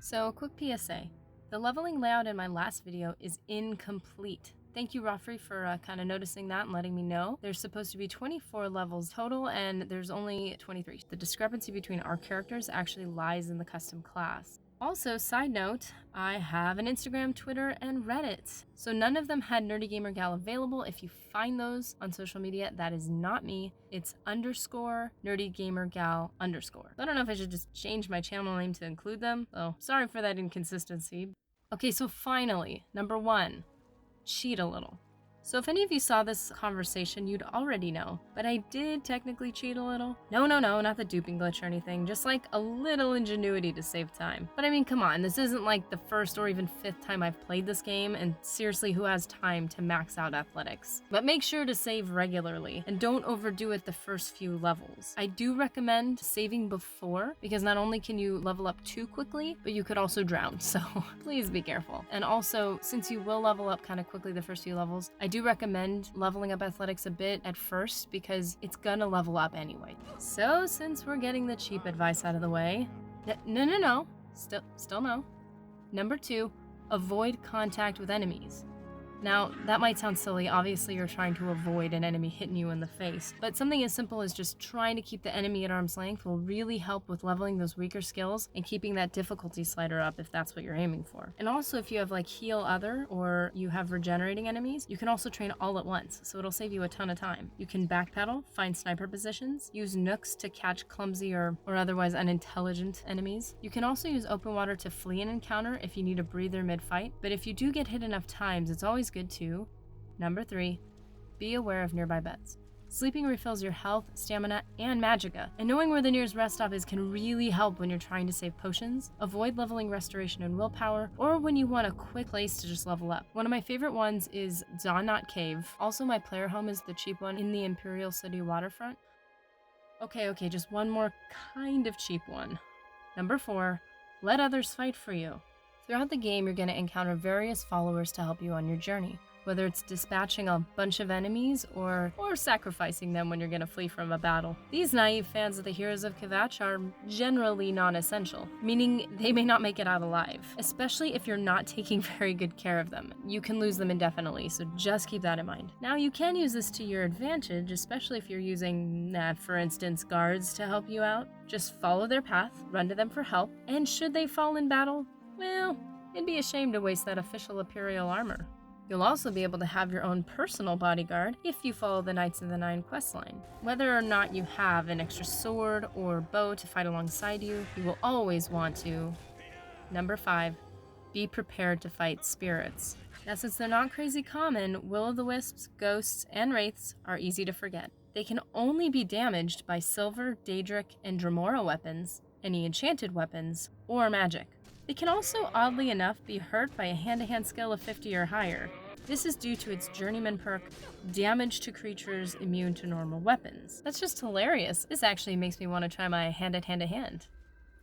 So, quick PSA. The leveling layout in my last video is incomplete. Thank you, Roffrey, for kind of noticing that and letting me know. There's supposed to be 24 levels total, and there's only 23. The discrepancy between our characters actually lies in the custom class. Also, side note, I have an Instagram, Twitter, and Reddit. So none of them had Nerdy Gamer Gal available. If you find those on social media, that is not me. It's _ Nerdy Gamer Gal _. I don't know if I should just change my channel name to include them. Oh, sorry for that inconsistency. Okay, so finally, number 1, cheat a little. So if any of you saw this conversation, you'd already know, but I did technically cheat a little. No, not the duping glitch or anything, just like a little ingenuity to save time. But I mean, come on, this isn't like the first or even 5th time I've played this game, and seriously, who has time to max out athletics? But make sure to save regularly, and don't overdo it the first few levels. I do recommend saving before, because not only can you level up too quickly, but you could also drown, so please be careful. And also, since you will level up kind of quickly the first few levels, I do recommend leveling up athletics a bit at first because it's gonna level up anyway. So since we're getting the cheap advice out of the way, no, still no. Number 2, avoid contact with enemies. Now, that might sound silly, obviously you're trying to avoid an enemy hitting you in the face, but something as simple as just trying to keep the enemy at arm's length will really help with leveling those weaker skills and keeping that difficulty slider up if that's what you're aiming for. And also if you have like heal other or you have regenerating enemies, you can also train all at once, so it'll save you a ton of time. You can backpedal, find sniper positions, use nooks to catch clumsy or otherwise unintelligent enemies. You can also use open water to flee an encounter if you need a breather mid-fight, but if you do get hit enough times, it's always good to. Number 3, be aware of nearby beds. Sleeping refills your health, stamina, and magicka, and knowing where the nearest rest stop is can really help when you're trying to save potions, avoid leveling restoration and willpower, or when you want a quick place to just level up. One of my favorite ones is Dawnot Cave. Also, my player home is the cheap one in the Imperial City waterfront. Okay, just one more kind of cheap one. Number 4, let others fight for you. Throughout the game, you're going to encounter various followers to help you on your journey, whether it's dispatching a bunch of enemies or sacrificing them when you're going to flee from a battle. These naive fans of the Heroes of Kvatch are generally non-essential, meaning they may not make it out alive, especially if you're not taking very good care of them. You can lose them indefinitely, so just keep that in mind. Now, you can use this to your advantage, especially if you're using, for instance, guards to help you out. Just follow their path, run to them for help, and should they fall in battle, well, it'd be a shame to waste that official Imperial armor. You'll also be able to have your own personal bodyguard if you follow the Knights of the Nine questline. Whether or not you have an extra sword or bow to fight alongside you, you will always want to. Number 5, be prepared to fight spirits. Now, since they're not crazy common, will-o'-the-wisps, ghosts, and wraiths are easy to forget. They can only be damaged by silver, daedric, and Dremora weapons, any enchanted weapons, or magic. They can also, oddly enough, be hurt by a hand-to-hand skill of 50 or higher. This is due to its journeyman perk, damage to creatures immune to normal weapons. That's just hilarious. This actually makes me want to try my hand-to-hand.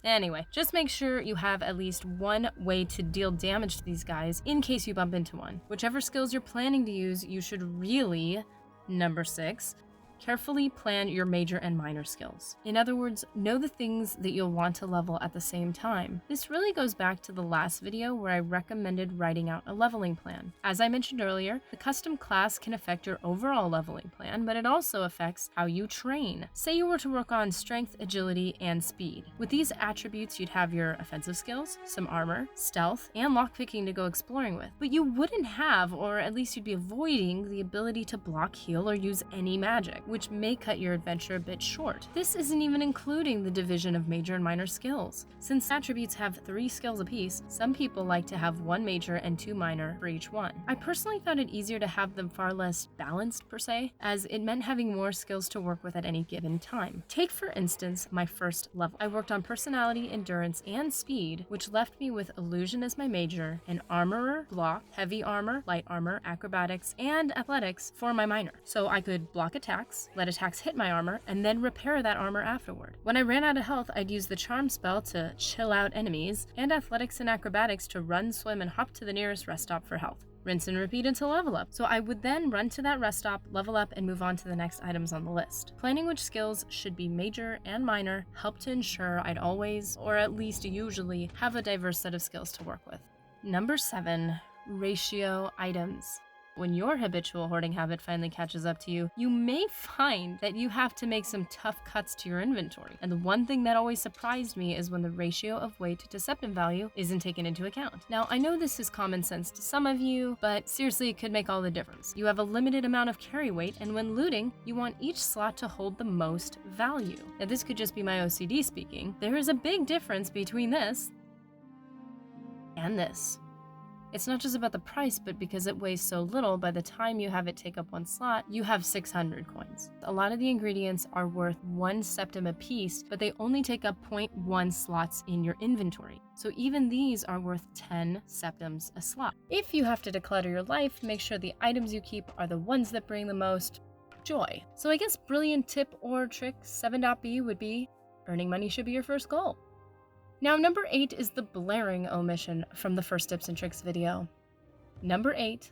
Anyway, just make sure you have at least one way to deal damage to these guys in case you bump into one. Whichever skills you're planning to use, you should really, number 6, carefully plan your major and minor skills. In other words, know the things that you'll want to level at the same time. This really goes back to the last video where I recommended writing out a leveling plan. As I mentioned earlier, the custom class can affect your overall leveling plan, but it also affects how you train. Say you were to work on strength, agility, and speed. With these attributes, you'd have your offensive skills, some armor, stealth, and lockpicking to go exploring with. But you wouldn't have, or at least you'd be avoiding, the ability to block, heal, or use any magic, which may cut your adventure a bit short. This isn't even including the division of major and minor skills. Since attributes have 3 skills apiece, some people like to have 1 major and 2 minor for each one. I personally found it easier to have them far less balanced per se, as it meant having more skills to work with at any given time. Take for instance my first level. I worked on personality, endurance, and speed, which left me with illusion as my major, and armorer, block, heavy armor, light armor, acrobatics, and athletics for my minor. So I could block attacks, let attacks hit my armor, and then repair that armor afterward. When I ran out of health, I'd use the charm spell to chill out enemies, and athletics and acrobatics to run, swim, and hop to the nearest rest stop for health. rinse and repeat until level up. So I would then run to that rest stop, level up, and move on to the next items on the list. Planning which skills should be major and minor helped to ensure I'd always, or at least usually, have a diverse set of skills to work with. Number 7, ratio items. When your habitual hoarding habit finally catches up to you, you may find that you have to make some tough cuts to your inventory. And the one thing that always surprised me is when the ratio of weight to deceptive value isn't taken into account. Now, I know this is common sense to some of you, but seriously, it could make all the difference. You have a limited amount of carry weight, and when looting, you want each slot to hold the most value. Now, this could just be my OCD speaking. There is a big difference between this and this. It's not just about the price, but because it weighs so little, by the time you have it take up one slot, you have 600 coins. A lot of the ingredients are worth 1 septim apiece, but they only take up 0.1 slots in your inventory. So even these are worth 10 septims a slot. If you have to declutter your life, make sure the items you keep are the ones that bring the most joy. So I guess brilliant tip or trick 7.b would be earning money should be your first goal. Now, number 8 is the blaring omission from the first tips and tricks video. Number 8,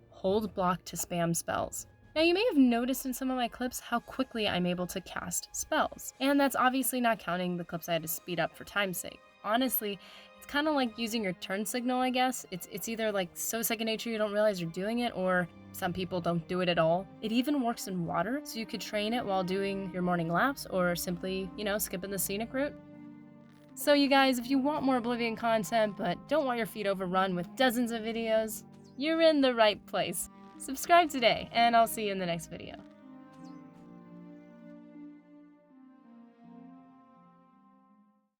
hold block to spam spells. Now, you may have noticed in some of my clips how quickly I'm able to cast spells, and that's obviously not counting the clips I had to speed up for time's sake. Honestly, it's kind of like using your turn signal, I guess. It's either like so second nature you don't realize you're doing it, or some people don't do it at all. It even works in water, so you could train it while doing your morning laps, or simply, skipping the scenic route. So you guys, if you want more Oblivion content but don't want your feed overrun with dozens of videos, you're in the right place. Subscribe today, and I'll see you in the next video.